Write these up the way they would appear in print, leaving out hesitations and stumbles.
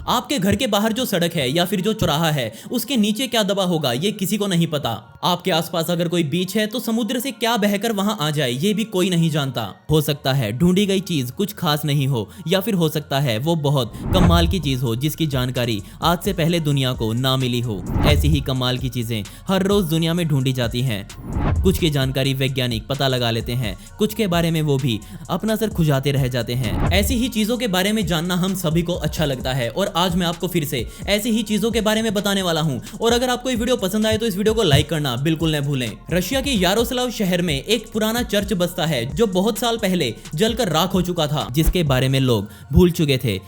आपके घर के बाहर जो सड़क है या फिर जो चौराहा है उसके नीचे क्या दबा होगा ये किसी को नहीं पता। आपके आसपास अगर कोई बीच है तो समुद्र से क्या बहकर वहां आ जाए ये भी कोई नहीं जानता। हो सकता है ढूंढी गई चीज कुछ खास नहीं हो या फिर हो सकता है वो बहुत कमाल की चीज हो जिसकी जानकारी आज से पहले दुनिया को ना मिली हो। ऐसी ही कमाल की चीजें हर रोज दुनिया में ढूंढी जाती हैं। कुछ की जानकारी वैज्ञानिक पता लगा लेते हैं, कुछ के बारे में वो भी अपना सर खुजाते रह जाते हैं। ऐसी ही चीजों के बारे में जानना हम सभी को अच्छा लगता है और आज मैं आपको फिर से ऐसी ही चीजों के बारे में बताने वाला हूं। और अगर आपको ये वीडियो पसंद आए तो इस वीडियो को लाइक करना बिल्कुल न भूलें। रशिया के यारोस्लाव शहर में एक पुराना चर्च बसता है जो बहुत साल पहले जलकर राख हो चुका था, जिसके बारे में लोग भूल चुके थे।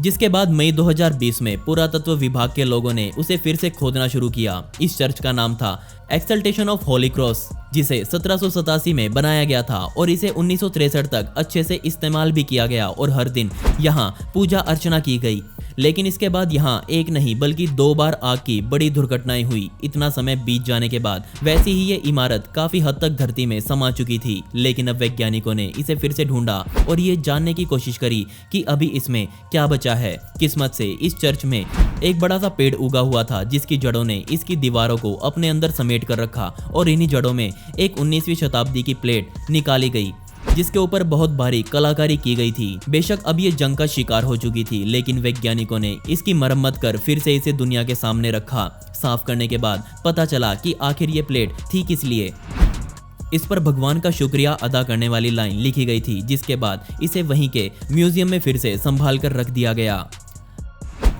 जिसके बाद मई 2020 में पुरातत्व विभाग के लोगों ने उसे फिर से खोदना शुरू किया। इस चर्च का नाम था एक्सल्टेशन ऑफ होली क्रॉस, जिसे 1787 में बनाया गया था और इसे 1963 तक अच्छे से इस्तेमाल भी किया गया और हर दिन यहाँ पूजा अर्चना की गई। लेकिन इसके बाद यहाँ एक नहीं बल्कि 2 बार आग की बड़ी दुर्घटनाएं हुई। इतना समय बीत जाने के बाद वैसे ही ये इमारत काफी हद तक धरती में समा चुकी थी। लेकिन अब वैज्ञानिकों ने इसे फिर से ढूंढा और ये जानने की कोशिश करी कि अभी इसमें क्या बचा है। किस्मत से इस चर्च में एक बड़ा सा पेड़ उगा हुआ था जिसकी जड़ों ने इसकी दीवारों को अपने अंदर समेट कर रखा और इन्हीं जड़ों में एक 19वीं शताब्दी की प्लेट निकाली गई जिसके ऊपर बहुत भारी कलाकारी की गई थी। बेशक अब ये जंग का शिकार हो चुकी थी, लेकिन वैज्ञानिकों ने इसकी मरम्मत कर फिर से इसे दुनिया के सामने रखा। साफ करने के बाद पता चला कि आखिर ये प्लेट थी किस लिए। इस पर भगवान का शुक्रिया अदा करने वाली लाइन लिखी गई थी, जिसके बाद इसे वहीं के म्यूजियम में फिर से संभाल कर रख दिया गया।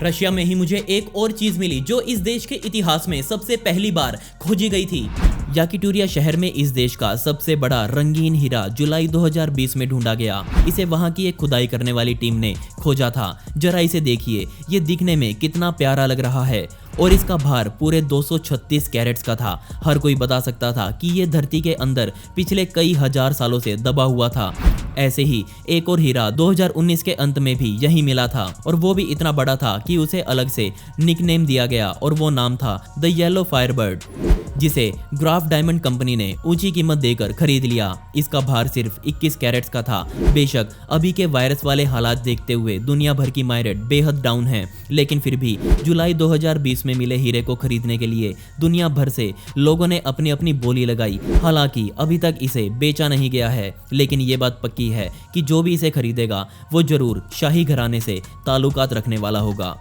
रशिया में ही मुझे एक और चीज मिली जो इस देश के इतिहास में सबसे पहली बार खोजी गई थी। याकिटूरिया शहर में इस देश का सबसे बड़ा रंगीन हीरा जुलाई 2020 में ढूंढा गया। इसे वहां की एक खुदाई करने वाली टीम ने खोजा था। जरा इसे देखिए, ये दिखने में कितना प्यारा लग रहा है और इसका भार पूरे 236 कैरेट्स का था। हर कोई बता सकता था कि ये धरती के अंदर पिछले कई हजार सालों से दबा हुआ था। ऐसे ही एक और हीरा 2019 के अंत में भी यही मिला था और वो भी इतना बड़ा था कि उसे अलग से निकनेम दिया गया और वो नाम था द येलो फायरबर्ड, जिसे ग्राफ डायमंड कंपनी ने ऊंची कीमत देकर खरीद लिया। इसका भार सिर्फ 21 कैरेट्स का था। बेशक अभी के वायरस वाले हालात देखते हुए दुनिया भर की मार्केट बेहद डाउन है, लेकिन फिर भी जुलाई 2020 में मिले हीरे को खरीदने के लिए दुनिया भर से लोगों ने अपनी अपनी बोली लगाई। हालांकि अभी तक इसे बेचा नहीं गया है, लेकिन ये बात पक्की है कि जो भी इसे खरीदेगा वो जरूर शाही घराने से ताल्लुकात रखने वाला होगा।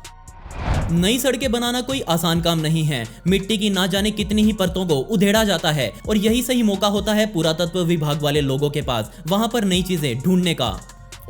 नई सड़कें बनाना कोई आसान काम नहीं है। मिट्टी की ना जाने कितनी ही परतों को उधेड़ा जाता है और यही सही मौका होता है पुरातत्व विभाग वाले लोगों के पास वहां पर नई चीजें ढूंढने का।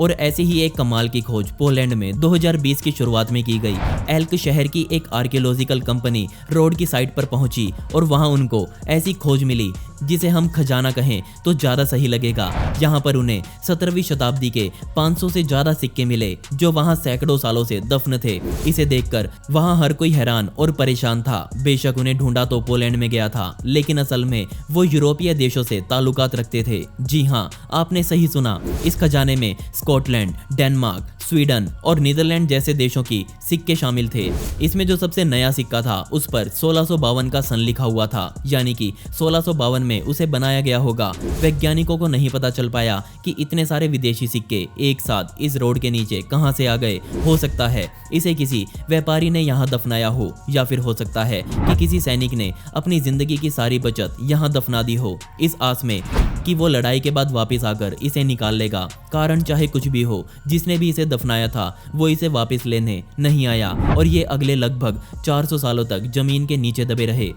और ऐसी ही एक कमाल की खोज पोलैंड में 2020 की शुरुआत में की गई। एल्क शहर की एक आर्कियोलॉजिकल कंपनी रोड की साइट पर पहुंची और वहां उनको ऐसी खोज मिली जिसे हम खजाना कहें तो ज्यादा सही लगेगा। यहाँ पर उन्हें 17वीं शताब्दी के 500 से ज्यादा सिक्के मिले जो वहाँ सैकड़ों सालों से दफन थे। इसे देखकर वहाँ हर कोई हैरान और परेशान था। बेशक उन्हें ढूंढा तो पोलैंड में गया था, लेकिन असल में वो यूरोपीय देशों से ताल्लुकात रखते थे। जी हाँ, आपने सही सुना। इस खजाने में स्कॉटलैंड, डेनमार्क, स्वीडन और नीदरलैंड जैसे देशों की सिक्के शामिल थे। इसमें जो सबसे नया सिक्का था उस पर 1652 का सन लिखा हुआ था, यानी कि 1652 में उसे बनाया गया होगा। वैज्ञानिकों को नहीं पता चल पाया कि इतने सारे विदेशी सिक्के एक साथ इस रोड के नीचे कहां से आ गए। हो सकता है इसे किसी व्यापारी ने यहां दफनाया हो, या फिर हो सकता है कि किसी सैनिक ने अपनी जिंदगी की सारी बचत यहां दफना दी हो, इस आस में कि वो लड़ाई के बाद वापस आकर इसे निकाल लेगा। कारण चाहे कुछ भी हो, जिसने भी इसे दफनाया था वो इसे वापस लेने नहीं आया और ये अगले लगभग 400 सालों तक जमीन के नीचे दबे रहे।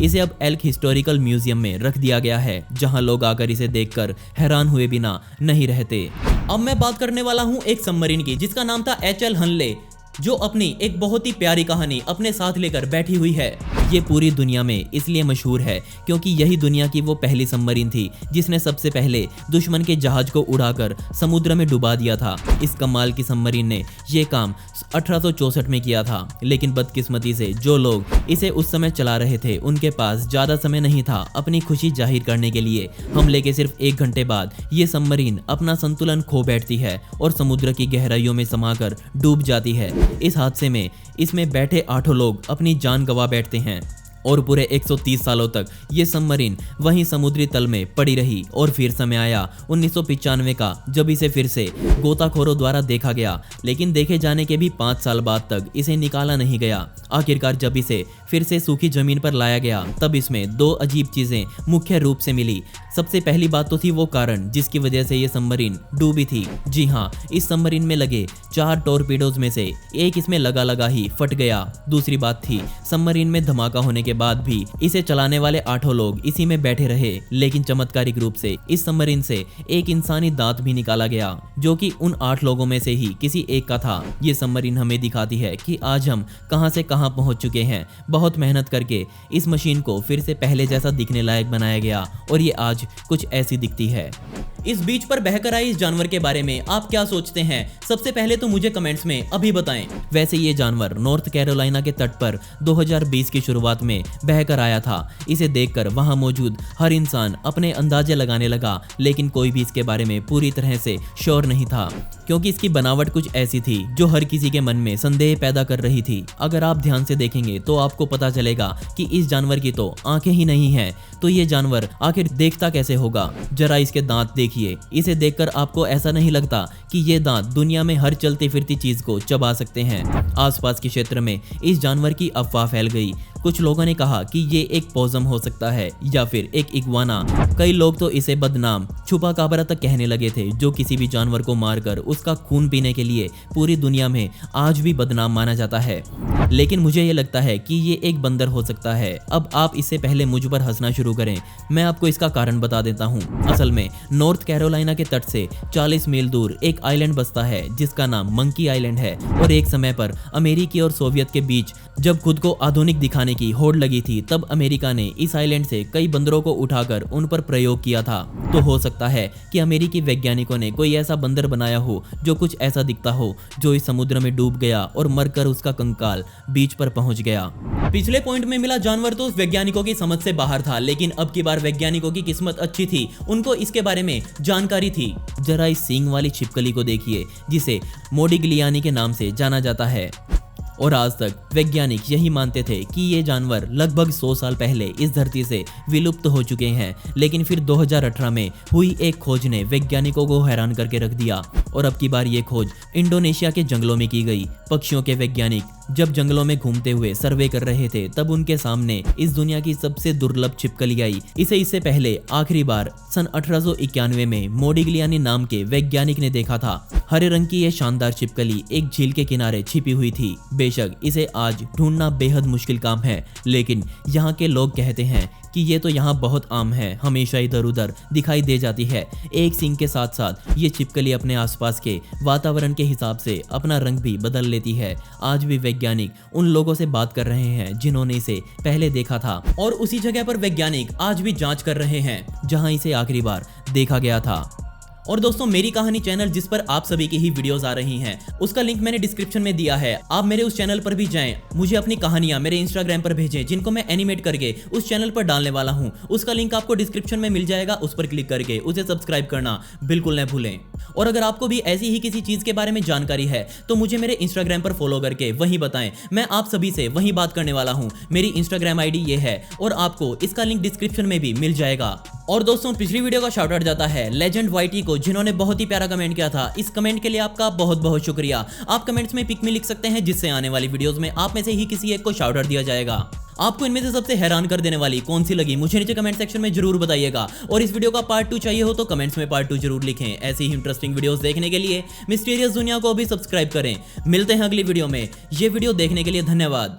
इसे अब एल्क हिस्टोरिकल म्यूजियम में रख दिया गया है, जहां लोग आकर इसे देखकर हैरान हुए बिना नहीं रहते। अब मैं बात करने वाला हूं एक सबमरीन की जिसका नाम था एच.एल. हनले, जो अपनी एक बहुत ही प्यारी कहानी अपने साथ लेकर बैठी हुई है। ये पूरी दुनिया में इसलिए मशहूर है क्योंकि यही दुनिया की वो पहली सबमरीन थी जिसने सबसे पहले दुश्मन के जहाज को उड़ाकर समुद्र में डुबा दिया था। इस कमाल की सबमरीन ने ये काम 1864 में किया था, लेकिन बदकिस्मती से जो लोग इसे उस समय चला रहे थे उनके पास ज्यादा समय नहीं था अपनी खुशी जाहिर करने के लिए। हमले के सिर्फ 1 घंटे बाद ये सबमरीन अपना संतुलन खो बैठती है और समुद्र की गहराइयों में समाकर डूब जाती है। इस हादसे में इसमें बैठे 8 लोग अपनी जान गंवा बैठते हैं। और पूरे 130 सालों तक ये सबमरीन वहीं समुद्री तल में पड़ी रही। और फिर समय आया 1995 का, जब इसे फिर से गोताखोरों द्वारा देखा गया, लेकिन देखे जाने के भी 5 साल बाद तक इसे निकाला नहीं गया। आखिरकार जब इसे फिर से सूखी जमीन पर लाया गया, तब इसमें 2 अजीब चीजें मुख्य रूप से मिली। सबसे पहली बात तो थी वो कारण जिसकी वजह से ये सबमरीन डूबी थी। जी हाँ, इस सबमरीन में लगे 4 टॉर्पीडोज में से एक इसमें लगा ही फट गया। दूसरी बात थी, सबमरीन में धमाका होने के बाद भी इसे चलाने वाले 8 लोग इसी में बैठे रहे, लेकिन चमत्कारिक रूप से इस सबमरीन से एक इंसानी दांत भी निकाला गया, जो कि उन 8 लोगों में से ही किसी एक का था। ये सबमरीन हमें दिखाती है कि आज हम कहां से कहां पहुंच चुके हैं। बहुत मेहनत करके इस मशीन को फिर से पहले जैसा दिखने लायक बनाया गया और ये आज कुछ ऐसी दिखती है। इस बीच पर बहकर आए इस जानवर के बारे में आप क्या सोचते हैं? सबसे पहले तो मुझे कमेंट्स में अभी बताएं। वैसे ये जानवर नॉर्थ कैरोलिना के तट पर 2020 की शुरुआत में बहकर आया था। इसे देखकर वहां मौजूद हर इंसान अपने अंदाजे लगाने लगा, लेकिन कोई भी इसके बारे में पूरी तरह से श्योर नहीं था, क्योंकि इसकी बनावट कुछ ऐसी थी जो हर किसी के मन में संदेह पैदा कर रही थी। अगर आप ध्यान से देखेंगे तो आपको पता चलेगा कि इस जानवर की तो आंखें ही नहीं हैं, तो ये जानवर आखिर देखता कैसे होगा? जरा इसके दांत देखिए। इसे देखकर आपको ऐसा नहीं लगता कि ये दांत दुनिया में हर चलती फिरती चीज को चबा सकते हैं? आसपास के क्षेत्र में इस जानवर की अफवाह फैल गई। कुछ लोगों ने कहा कि ये एक पोसम हो सकता है या फिर एक इग्वाना। कई लोग तो इसे बदनाम छुपा काबरा तक कहने लगे थे, जो किसी भी जानवर को मारकर उसका खून पीने के लिए पूरी दुनिया में आज भी बदनाम माना जाता है। लेकिन मुझे ये लगता है कि ये एक बंदर हो सकता है। अब आप इससे पहले मुझ पर हंसना शुरू करें, मैं आपको इसका कारण बता देता हूँ। असल में नॉर्थ कैरोलिना के तट से 40 मील दूर एक आइलैंड बसता है जिसका नाम मंकी आइलैंड है। और एक समय पर अमेरिकी और सोवियत के बीच जब खुद को आधुनिक दिखाने की होड़ लगी थी, तब अमेरिका ने इस आइलैंड से कई बंदरों को उठाकर उन पर प्रयोग किया था। तो हो सकता है कि अमेरिकी वैज्ञानिकों ने कोई ऐसा बंदर बनाया हो जो कुछ ऐसा दिखता हो, जो इस समुद्र में डूब गया और मरकर उसका कंकाल बीच पर पहुंच गया। पिछले पॉइंट में मिला जानवर तो वैज्ञानिकों की समझ से बाहर था, लेकिन अब की बार वैज्ञानिकों की किस्मत अच्छी थी, उनको इसके बारे में जानकारी थी। जरा इस सींग वाली छिपकली को देखिए, जिसे मोडिग्लियानी के नाम से जाना जाता है। और आज तक वैज्ञानिक यही मानते थे कि ये जानवर लगभग 100 साल पहले इस धरती से विलुप्त हो चुके हैं। लेकिन फिर 2018 में हुई एक खोज ने वैज्ञानिकों को हैरान करके रख दिया। और अब की बार ये खोज इंडोनेशिया के जंगलों में की गई। पक्षियों के वैज्ञानिक जब जंगलों में घूमते हुए सर्वे कर रहे थे, तब उनके सामने इस दुनिया की सबसे दुर्लभ छिपकली आई। इसे इससे पहले आखिरी बार सन 1891 में मोडिग्लियानी नाम के वैज्ञानिक ने देखा था। हरे रंग की यह शानदार छिपकली एक झील के किनारे छिपी हुई थी। बेशक इसे आज ढूंढना बेहद मुश्किल काम है, लेकिन यहाँ के लोग कहते हैं कि ये तो यहाँ बहुत आम है, हमेशा इधर उधर दिखाई दे जाती है। एक सींग के साथ साथ ये छिपकली अपने आसपास के वातावरण के हिसाब से अपना रंग भी बदल लेती है। आज भी वैज्ञानिक उन लोगों से बात कर रहे हैं जिन्होंने इसे पहले देखा था, और उसी जगह पर वैज्ञानिक आज भी जांच कर रहे हैं जहां इसे आखिरी बार देखा गया था। और दोस्तों, मेरी कहानी चैनल जिस पर आप सभी की ही वीडियोस आ रही हैं, उसका लिंक मैंने डिस्क्रिप्शन में दिया है। आप मेरे उस चैनल पर भी जाएं, मुझे अपनी कहानियां मेरे इंस्टाग्राम पर भेजें, जिनको मैं एनिमेट करके उस चैनल पर डालने वाला हूं। उसका लिंक आपको डिस्क्रिप्शन में मिल जाएगा, उस पर क्लिक करके उसे सब्सक्राइब करना बिल्कुल न भूलें। और अगर आपको भी ऐसी ही किसी चीज के बारे में जानकारी है तो मुझे मेरे इंस्टाग्राम पर फॉलो करके वहीं बताएं, मैं आप सभी से वहीं बात करने वाला हूं। मेरी इंस्टाग्राम आईडी ये है और आपको इसका लिंक डिस्क्रिप्शन में भी मिल जाएगा। और दोस्तों, पिछली वीडियो का शाउट आउट जाता है लेजेंड वाईटी को, जिन्होंने बहुत ही प्यारा कमेंट किया था। इस कमेंट के लिए आपका बहुत बहुत शुक्रिया। आप कमेंट्स में पिक में लिख सकते हैं, जिससे आने वाली वीडियोस में आप में से ही किसी एक को शाउट आउट दिया जाएगा। आपको इनमें से सबसे हैरान कर देने वाली कौन सी लगी, मुझे नीचे कमेंट सेक्शन में जरूर बताइएगा। और इस वीडियो का पार्ट 2 चाहिए हो तो कमेंट्स में पार्ट 2 जरूर लिखें। ऐसी ही इंटरेस्टिंग वीडियोस देखने के लिए मिस्टीरियस दुनिया को भी सब्सक्राइब करें। मिलते हैं अगली वीडियो में। ये वीडियो देखने के लिए धन्यवाद।